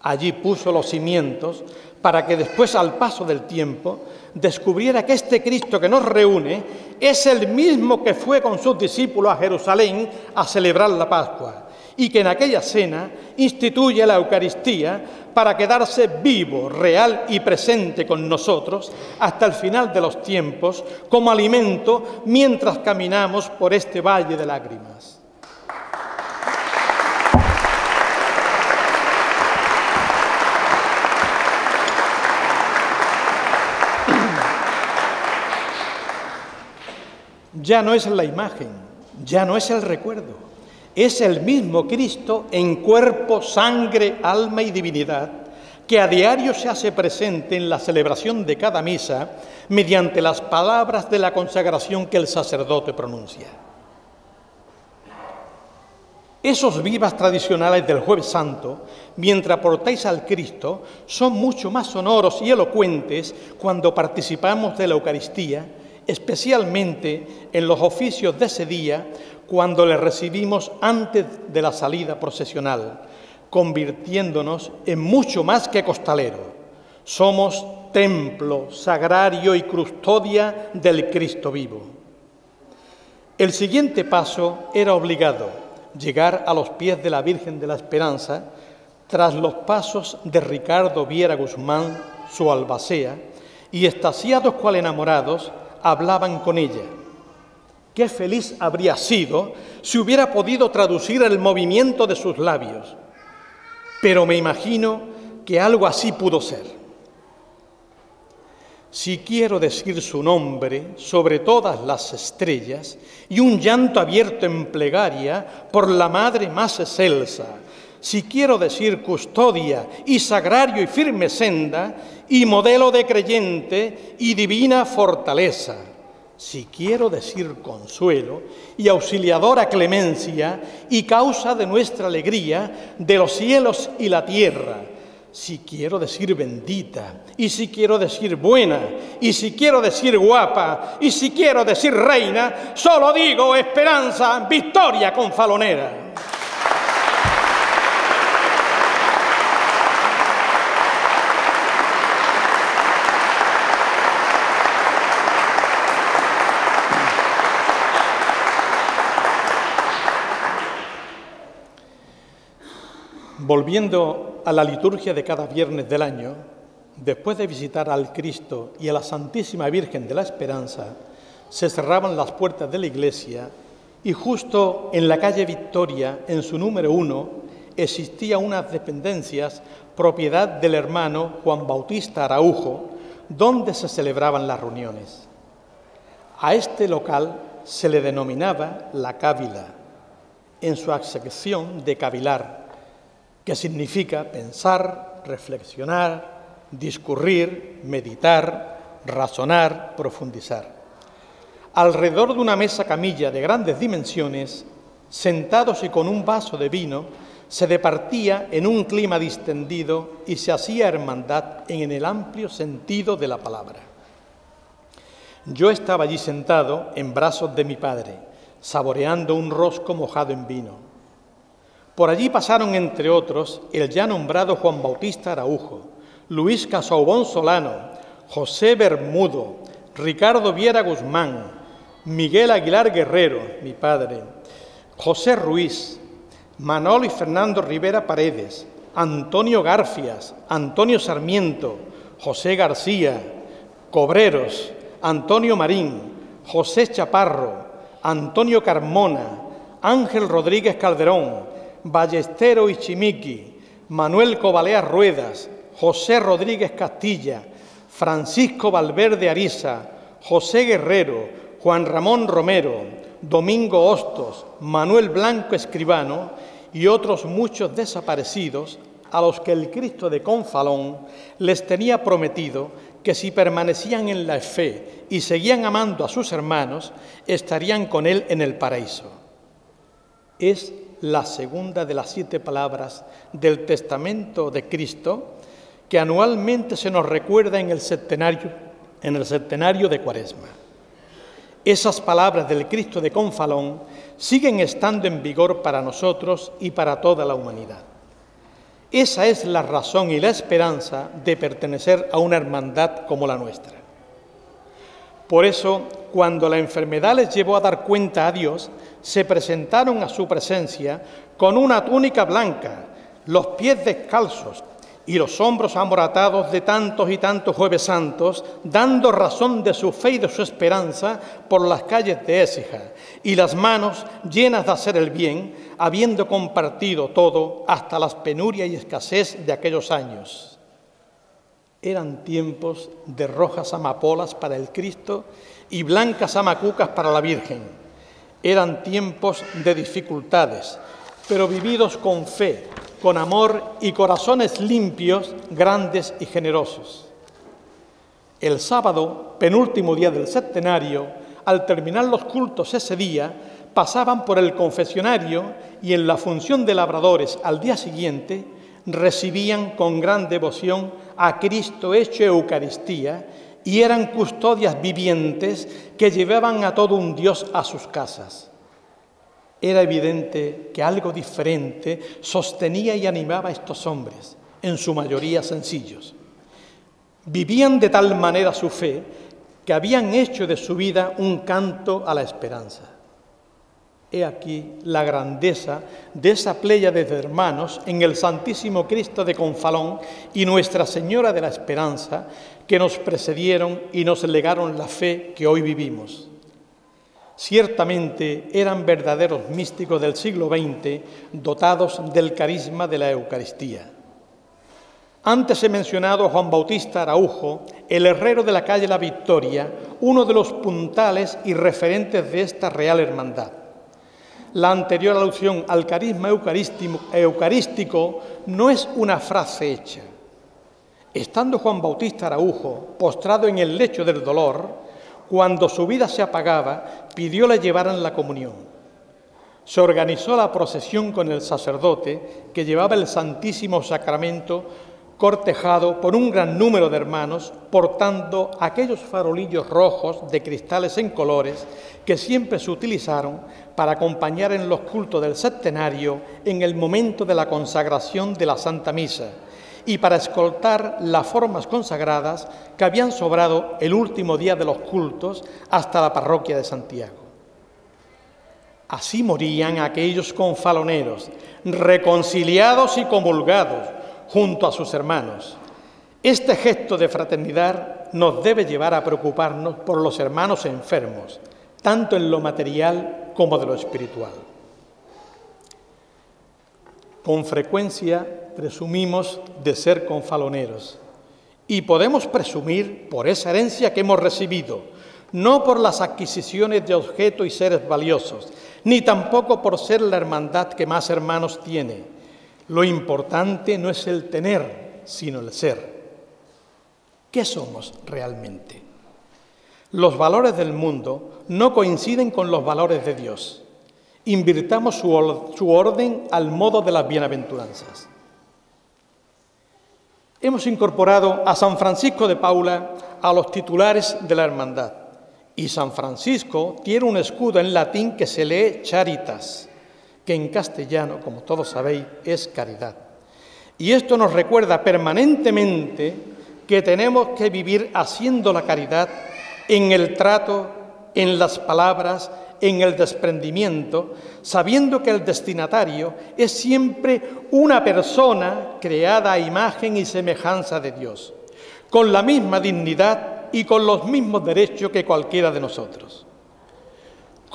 [SPEAKER 2] Allí puso los cimientos para que después, al paso del tiempo, descubriera que este Cristo que nos reúne es el mismo que fue con sus discípulos a Jerusalén a celebrar la Pascua y que en aquella cena instituye la Eucaristía para quedarse vivo, real y presente con nosotros hasta el final de los tiempos como alimento mientras caminamos por este valle de lágrimas. Ya no es la imagen, ya no es el recuerdo, es el mismo Cristo en cuerpo, sangre, alma y divinidad, que a diario se hace presente en la celebración de cada misa mediante las palabras de la consagración que el sacerdote pronuncia. Esos vivas tradicionales del Jueves Santo, mientras portáis al Cristo, son mucho más sonoros y elocuentes cuando participamos de la Eucaristía, especialmente en los oficios de ese día, cuando le recibimos antes de la salida procesional, convirtiéndonos en mucho más que costalero. Somos templo, sagrario y custodia del Cristo vivo. El siguiente paso era obligado, llegar a los pies de la Virgen de la Esperanza, tras los pasos de Ricardo Viera Guzmán, su albacea, y extasiados cual enamorados, hablaban con ella. Qué feliz habría sido si hubiera podido traducir el movimiento de sus labios, pero me imagino que algo así pudo ser. Si quiero decir su nombre sobre todas las estrellas y un llanto abierto en plegaria por la madre más excelsa, si quiero decir custodia y sagrario y firme senda y modelo de creyente y divina fortaleza, si quiero decir consuelo y auxiliadora clemencia y causa de nuestra alegría de los cielos y la tierra, si quiero decir bendita, y si quiero decir buena, y si quiero decir guapa, y si quiero decir reina, solo digo esperanza, victoria confalonera. Volviendo a la liturgia de cada viernes del año, después de visitar al Cristo y a la Santísima Virgen de la Esperanza, se cerraban las puertas de la iglesia y justo en la calle Victoria, en su número 1, existía unas dependencias propiedad del hermano Juan Bautista Araujo, donde se celebraban las reuniones. A este local se le denominaba la cávila, en su acepción de cavilar, que significa pensar, reflexionar, discurrir, meditar, razonar, profundizar. Alrededor de una mesa camilla de grandes dimensiones, sentados y con un vaso de vino, se departía en un clima distendido y se hacía hermandad en el amplio sentido de la palabra. Yo estaba allí sentado en brazos de mi padre, saboreando un rosco mojado en vino. Por allí pasaron, entre otros, el ya nombrado Juan Bautista Araujo, Luis Casaubon Solano, José Bermudo, Ricardo Viera Guzmán, Miguel Aguilar Guerrero, mi padre, José Ruiz, Manolo y Fernando Rivera Paredes, Antonio Garfias, Antonio Sarmiento, José García, Cobreros, Antonio Marín, José Chaparro, Antonio Carmona, Ángel Rodríguez Calderón, Ballestero y Chimiqui, Manuel Cobalea Ruedas, José Rodríguez Castilla, Francisco Valverde Ariza, José Guerrero, Juan Ramón Romero, Domingo Hostos, Manuel Blanco Escribano y otros muchos desaparecidos a los que el Cristo de Confalón les tenía prometido que si permanecían en la fe y seguían amando a sus hermanos, estarían con él en el paraíso. Es la segunda de las 7 palabras del testamento de Cristo que anualmente se nos recuerda en el centenario de Cuaresma. Esas palabras del Cristo de Confalón siguen estando en vigor para nosotros y para toda la humanidad. Esa es la razón y la esperanza de pertenecer a una hermandad como la nuestra. Por eso, cuando la enfermedad les llevó a dar cuenta a Dios, se presentaron a su presencia con una túnica blanca, los pies descalzos y los hombros amoratados de tantos y tantos Jueves Santos, dando razón de su fe y de su esperanza por las calles de Écija, y las manos llenas de hacer el bien, habiendo compartido todo hasta las penurias y escasez de aquellos años. Eran tiempos de rojas amapolas para el Cristo y blancas amacucas para la Virgen. Eran tiempos de dificultades, pero vividos con fe, con amor y corazones limpios, grandes y generosos. El sábado, penúltimo día del septenario, al terminar los cultos ese día, pasaban por el confesionario y en la función de labradores al día siguiente recibían con gran devoción a Cristo hecho Eucaristía y eran custodias vivientes que llevaban a todo un Dios a sus casas. Era evidente que algo diferente sostenía y animaba a estos hombres, en su mayoría sencillos. Vivían de tal manera su fe que habían hecho de su vida un canto a la esperanza. He aquí la grandeza de esa pléyade de hermanos en el Santísimo Cristo de Confalón y Nuestra Señora de la Esperanza que nos precedieron y nos legaron la fe que hoy vivimos. Ciertamente eran verdaderos místicos del siglo XX, dotados del carisma de la Eucaristía. Antes he mencionado a Juan Bautista Araujo, el herrero de la calle La Victoria, uno de los puntales y referentes de esta Real Hermandad. La anterior alusión al carisma eucarístico no es una frase hecha. Estando Juan Bautista Araujo postrado en el lecho del dolor, cuando su vida se apagaba, pidió le llevaran la comunión. Se organizó la procesión con el sacerdote que llevaba el Santísimo Sacramento cortejado por un gran número de hermanos, portando aquellos farolillos rojos de cristales en colores que siempre se utilizaron para acompañar en los cultos del septenario en el momento de la consagración de la Santa Misa y para escoltar las formas consagradas que habían sobrado el último día de los cultos hasta la parroquia de Santiago. Así morían aquellos confaloneros, reconciliados y comulgados junto a sus hermanos. Este gesto de fraternidad nos debe llevar a preocuparnos por los hermanos enfermos, tanto en lo material como de lo espiritual. Con frecuencia presumimos de ser confaloneros y podemos presumir por esa herencia que hemos recibido, no por las adquisiciones de objetos y seres valiosos, ni tampoco por ser la hermandad que más hermanos tiene. Lo importante no es el tener, sino el ser. ¿Qué somos realmente? Los valores del mundo no coinciden con los valores de Dios. Invirtamos su orden al modo de las bienaventuranzas. Hemos incorporado a San Francisco de Paula a los titulares de la hermandad. Y San Francisco tiene un escudo en latín que se lee Charitas, que en castellano, como todos sabéis, es caridad. Y esto nos recuerda permanentemente que tenemos que vivir haciendo la caridad en el trato, en las palabras, en el desprendimiento, sabiendo que el destinatario es siempre una persona creada a imagen y semejanza de Dios, con la misma dignidad y con los mismos derechos que cualquiera de nosotros.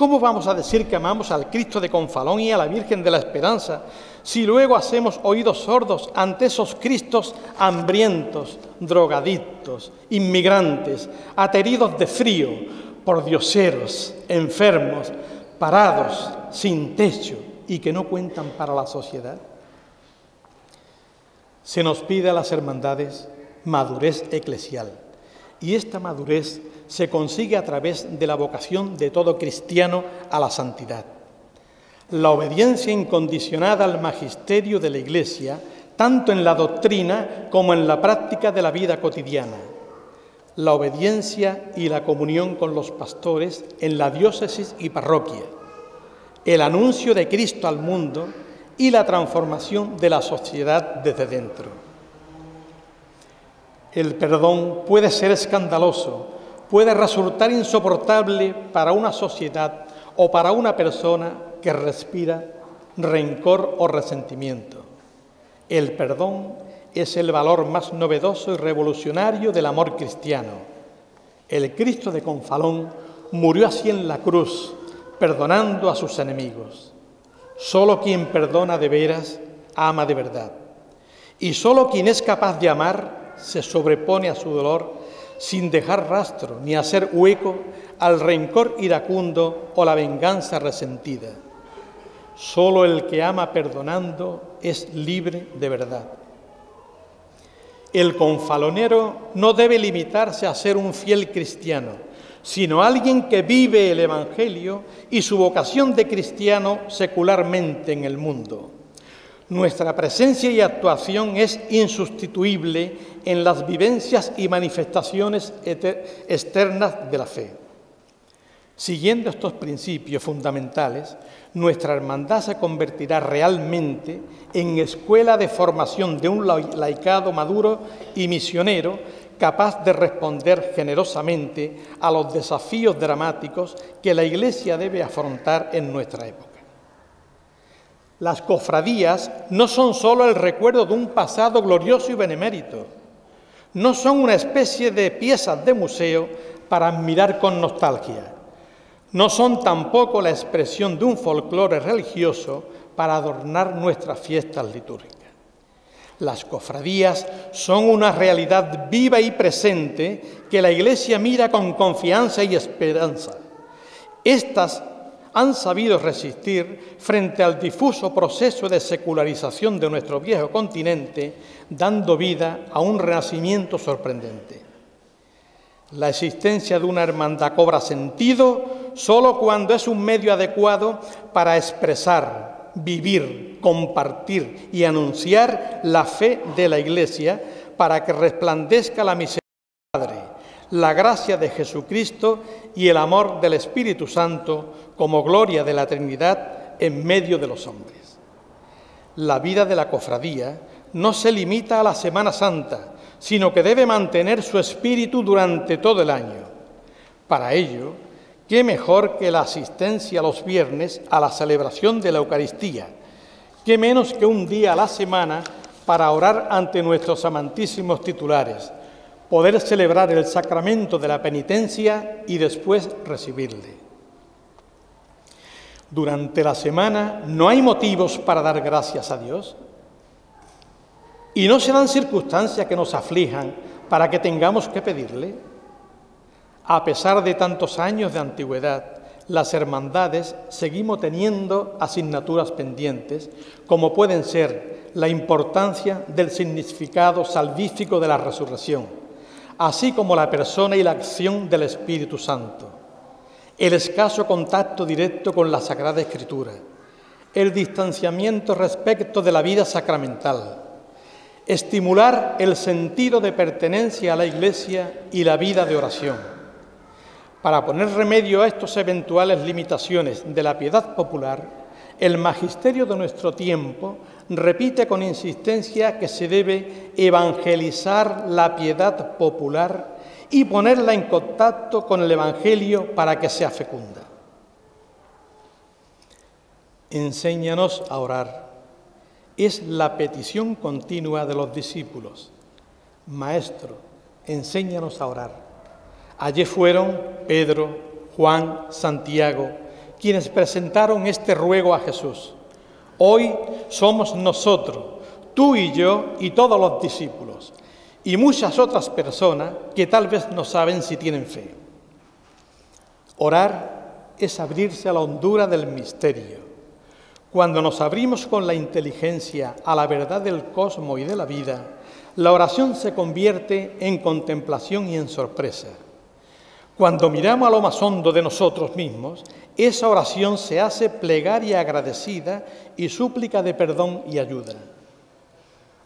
[SPEAKER 2] ¿Cómo vamos a decir que amamos al Cristo de Confalón y a la Virgen de la Esperanza si luego hacemos oídos sordos ante esos Cristos hambrientos, drogadictos, inmigrantes, ateridos de frío, pordioseros, enfermos, parados, sin techo y que no cuentan para la sociedad? Se nos pide a las hermandades madurez eclesial. Y esta madurez se consigue a través de la vocación de todo cristiano a la santidad. La obediencia incondicionada al magisterio de la Iglesia, tanto en la doctrina como en la práctica de la vida cotidiana. La obediencia y la comunión con los pastores en la diócesis y parroquia. El anuncio de Cristo al mundo y la transformación de la sociedad desde dentro. El perdón puede ser escandaloso, puede resultar insoportable para una sociedad o para una persona que respira rencor o resentimiento. El perdón es el valor más novedoso y revolucionario del amor cristiano. El Cristo de Confalón murió así en la cruz, perdonando a sus enemigos. Solo quien perdona de veras, ama de verdad. Y solo quien es capaz de amar, se sobrepone a su dolor sin dejar rastro ni hacer hueco al rencor iracundo o la venganza resentida. Solo el que ama perdonando es libre de verdad. El confalonero no debe limitarse a ser un fiel cristiano, sino alguien que vive el Evangelio y su vocación de cristiano secularmente en el mundo. Nuestra presencia y actuación es insustituible en las vivencias y manifestaciones externas de la fe. Siguiendo estos principios fundamentales, nuestra hermandad se convertirá realmente en escuela de formación de un laicado maduro y misionero capaz de responder generosamente a los desafíos dramáticos que la Iglesia debe afrontar en nuestra época. Las cofradías no son solo el recuerdo de un pasado glorioso y benemérito, no son una especie de piezas de museo para admirar con nostalgia, no son tampoco la expresión de un folclore religioso para adornar nuestras fiestas litúrgicas. Las cofradías son una realidad viva y presente que la Iglesia mira con confianza y esperanza. Estas han sabido resistir frente al difuso proceso de secularización de nuestro viejo continente, dando vida a un renacimiento sorprendente. La existencia de una hermandad cobra sentido solo cuando es un medio adecuado para expresar, vivir, compartir y anunciar la fe de la Iglesia para que resplandezca la misericordia del Padre, la gracia de Jesucristo y el amor del Espíritu Santo como gloria de la Trinidad en medio de los hombres. La vida de la cofradía no se limita a la Semana Santa, sino que debe mantener su espíritu durante todo el año. Para ello, qué mejor que la asistencia los viernes a la celebración de la Eucaristía, qué menos que un día a la semana para orar ante nuestros amantísimos titulares, poder celebrar el sacramento de la penitencia y después recibirle. Durante la semana no hay motivos para dar gracias a Dios. ¿Y no serán circunstancias que nos aflijan para que tengamos que pedirle? A pesar de tantos años de antigüedad, las hermandades seguimos teniendo asignaturas pendientes, como pueden ser la importancia del significado salvífico de la resurrección, así como la persona y la acción del Espíritu Santo, el escaso contacto directo con la Sagrada Escritura, el distanciamiento respecto de la vida sacramental, estimular el sentido de pertenencia a la Iglesia y la vida de oración. Para poner remedio a estas eventuales limitaciones de la piedad popular, el magisterio de nuestro tiempo repite con insistencia que se debe evangelizar la piedad popular y ponerla en contacto con el Evangelio para que sea fecunda. Enséñanos a orar. Es la petición continua de los discípulos. Maestro, enséñanos a orar. Allí fueron Pedro, Juan, Santiago, quienes presentaron este ruego a Jesús. Hoy somos nosotros, tú y yo y todos los discípulos, y muchas otras personas que tal vez no saben si tienen fe. Orar es abrirse a la hondura del misterio. Cuando nos abrimos con la inteligencia a la verdad del cosmos y de la vida, la oración se convierte en contemplación y en sorpresa. Cuando miramos a lo más hondo de nosotros mismos, esa oración se hace plegaria agradecida y súplica de perdón y ayuda.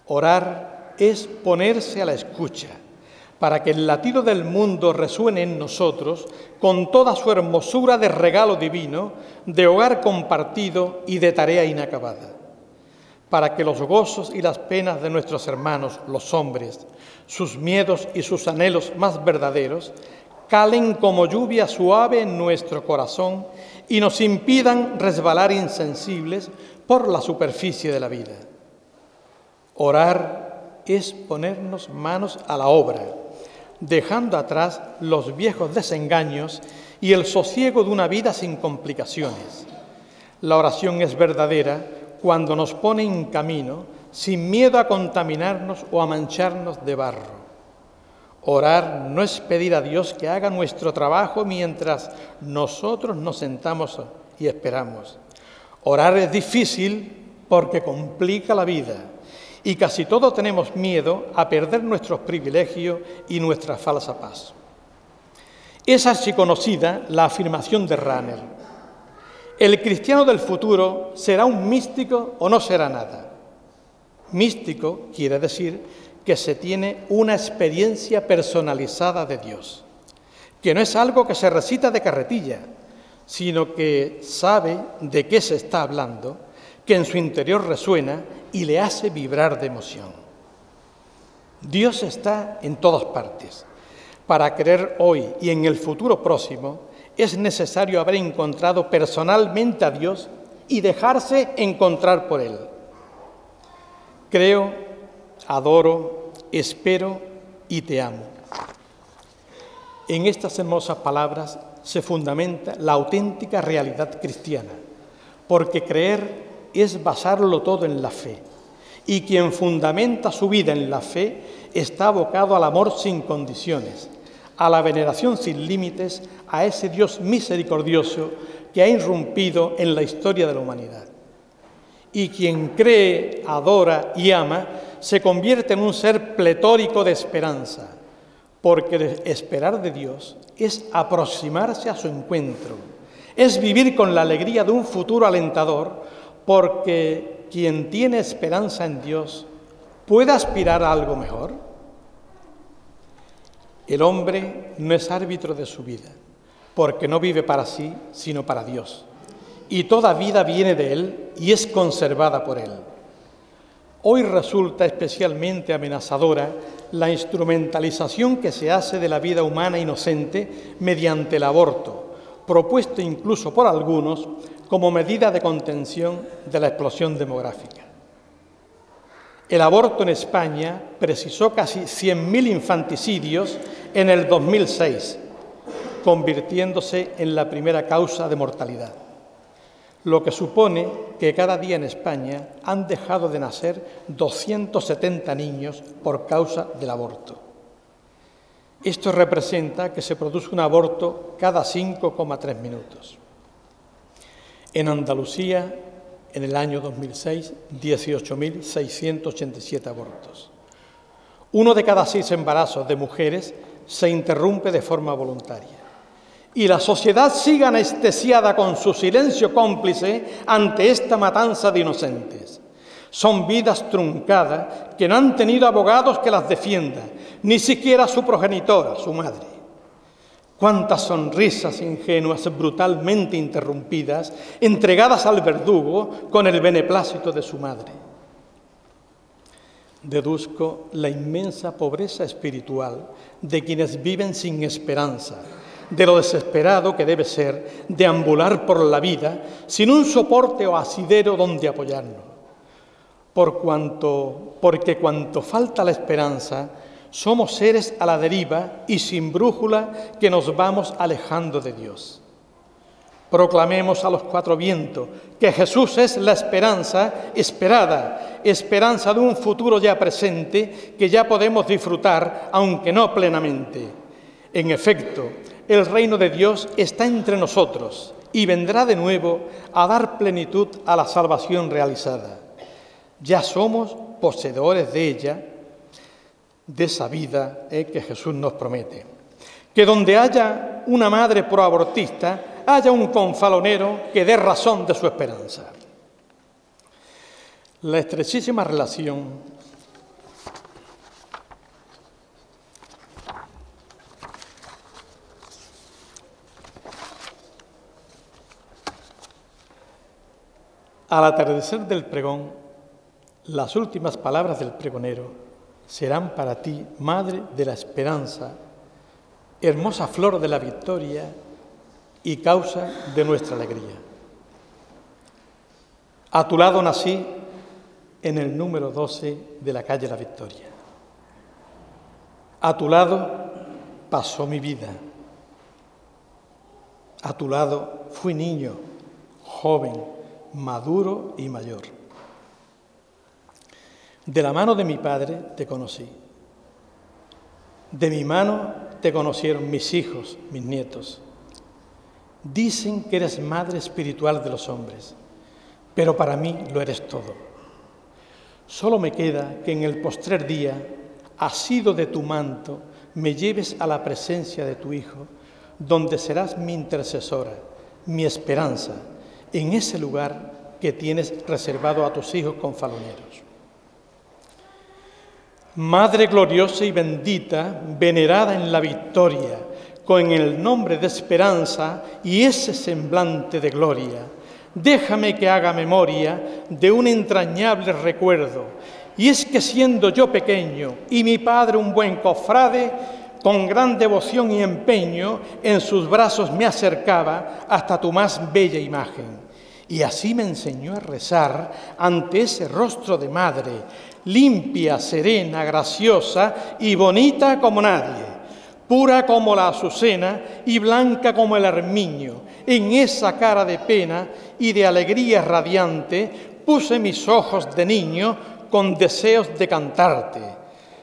[SPEAKER 2] Orar es ponerse a la escucha, para que el latido del mundo resuene en nosotros con toda su hermosura de regalo divino, de hogar compartido y de tarea inacabada, para que los gozos y las penas de nuestros hermanos, los hombres, sus miedos y sus anhelos más verdaderos, calen como lluvia suave en nuestro corazón y nos impidan resbalar insensibles por la superficie de la vida. Orar es ponernos manos a la obra, dejando atrás los viejos desengaños y el sosiego de una vida sin complicaciones. La oración es verdadera cuando nos pone en camino sin miedo a contaminarnos o a mancharnos de barro. Orar no es pedir a Dios que haga nuestro trabajo mientras nosotros nos sentamos y esperamos. Orar es difícil porque complica la vida y casi todos tenemos miedo a perder nuestros privilegios y nuestra falsa paz. Es archiconocida la afirmación de Rahner: el cristiano del futuro será un místico o no será nada. Místico quiere decir que se tiene una experiencia personalizada de Dios, que no es algo que se recita de carretilla, sino que sabe de qué se está hablando, que en su interior resuena y le hace vibrar de emoción. Dios está en todas partes. Para creer hoy y en el futuro próximo, es necesario haber encontrado personalmente a Dios y dejarse encontrar por Él. Creo, adoro, espero y te amo. En estas hermosas palabras se fundamenta la auténtica realidad cristiana, porque creer es basarlo todo en la fe, y quien fundamenta su vida en la fe está abocado al amor sin condiciones, a la veneración sin límites, a ese Dios misericordioso que ha irrumpido en la historia de la humanidad. Y quien cree, adora y ama se convierte en un ser pletórico de esperanza, porque esperar de Dios es aproximarse a su encuentro, es vivir con la alegría de un futuro alentador, porque quien tiene esperanza en Dios puede aspirar a algo mejor. El hombre no es árbitro de su vida, porque no vive para sí, sino para Dios. Y toda vida viene de Él y es conservada por Él. Hoy resulta especialmente amenazadora la instrumentalización que se hace de la vida humana inocente mediante el aborto, propuesto incluso por algunos como medida de contención de la explosión demográfica. El aborto en España precisó casi 100.000 infanticidios en el 2006, convirtiéndose en la primera causa de mortalidad, lo que supone que cada día en España han dejado de nacer 270 niños por causa del aborto. Esto representa que se produce un aborto cada 5,3 minutos. En Andalucía, en el año 2006, 18.687 abortos. 1 de cada 6 embarazos de mujeres se interrumpe de forma voluntaria. Y la sociedad sigue anestesiada con su silencio cómplice ante esta matanza de inocentes. Son vidas truncadas que no han tenido abogados que las defiendan, ni siquiera su progenitora, su madre. Cuántas sonrisas ingenuas brutalmente interrumpidas, entregadas al verdugo con el beneplácito de su madre. Deduzco la inmensa pobreza espiritual de quienes viven sin esperanza, de lo desesperado que debe ser deambular por la vida sin un soporte o asidero donde apoyarnos. Porque cuanto falta la esperanza, somos seres a la deriva y sin brújula que nos vamos alejando de Dios. Proclamemos a los 4 vientos que Jesús es la esperanza esperada, esperanza de un futuro ya presente que ya podemos disfrutar, aunque no plenamente. En efecto, el reino de Dios está entre nosotros y vendrá de nuevo a dar plenitud a la salvación realizada. Ya somos poseedores de ella, de esa vida que Jesús nos promete. Que donde haya una madre proabortista, haya un confalonero que dé razón de su esperanza. La estrechísima relación al atardecer del pregón, las últimas palabras del pregonero serán para ti, madre de la esperanza, hermosa flor de la victoria y causa de nuestra alegría. A tu lado nací en el número 12 de la calle La Victoria. A tu lado pasó mi vida. A tu lado fui niño, joven, maduro y mayor. De la mano de mi padre te conocí. De mi mano te conocieron mis hijos, mis nietos. Dicen que eres madre espiritual de los hombres, pero para mí lo eres todo. Solo me queda que en el postrer día, asido de tu manto, me lleves a la presencia de tu Hijo, donde serás mi intercesora, mi esperanza, en ese lugar que tienes reservado a tus hijos confaloneros. Madre gloriosa y bendita, venerada en la victoria, con el nombre de esperanza y ese semblante de gloria, déjame que haga memoria de un entrañable recuerdo, y es que siendo yo pequeño y mi padre un buen cofrade, con gran devoción y empeño en sus brazos me acercaba hasta tu más bella imagen. Y así me enseñó a rezar ante ese rostro de madre, limpia, serena, graciosa y bonita como nadie, pura como la azucena y blanca como el armiño. En esa cara de pena y de alegría radiante puse mis ojos de niño con deseos de cantarte.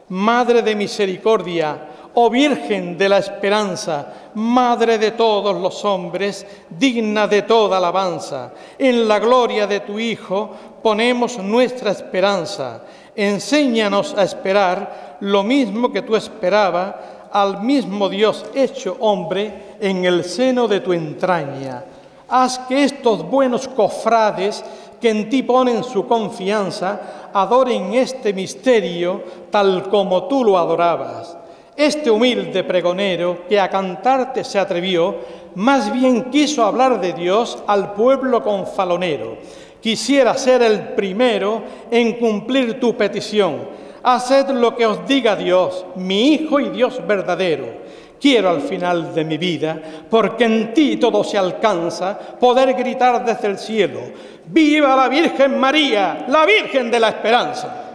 [SPEAKER 2] Madre de misericordia, oh Virgen de la esperanza, Madre de todos los hombres, digna de toda alabanza, en la gloria de tu Hijo ponemos nuestra esperanza. Enséñanos a esperar lo mismo que tú esperabas, al mismo Dios hecho hombre en el seno de tu entraña. Haz que estos buenos cofrades que en ti ponen su confianza, adoren este misterio tal como tú lo adorabas. Este humilde pregonero que a cantarte se atrevió, más bien quiso hablar de Dios al pueblo confalonero. Quisiera ser el primero en cumplir tu petición. Haced lo que os diga Dios, mi Hijo y Dios verdadero. Quiero al final de mi vida, porque en ti todo se alcanza, poder gritar desde el cielo: ¡Viva la Virgen María, la Virgen de la Esperanza!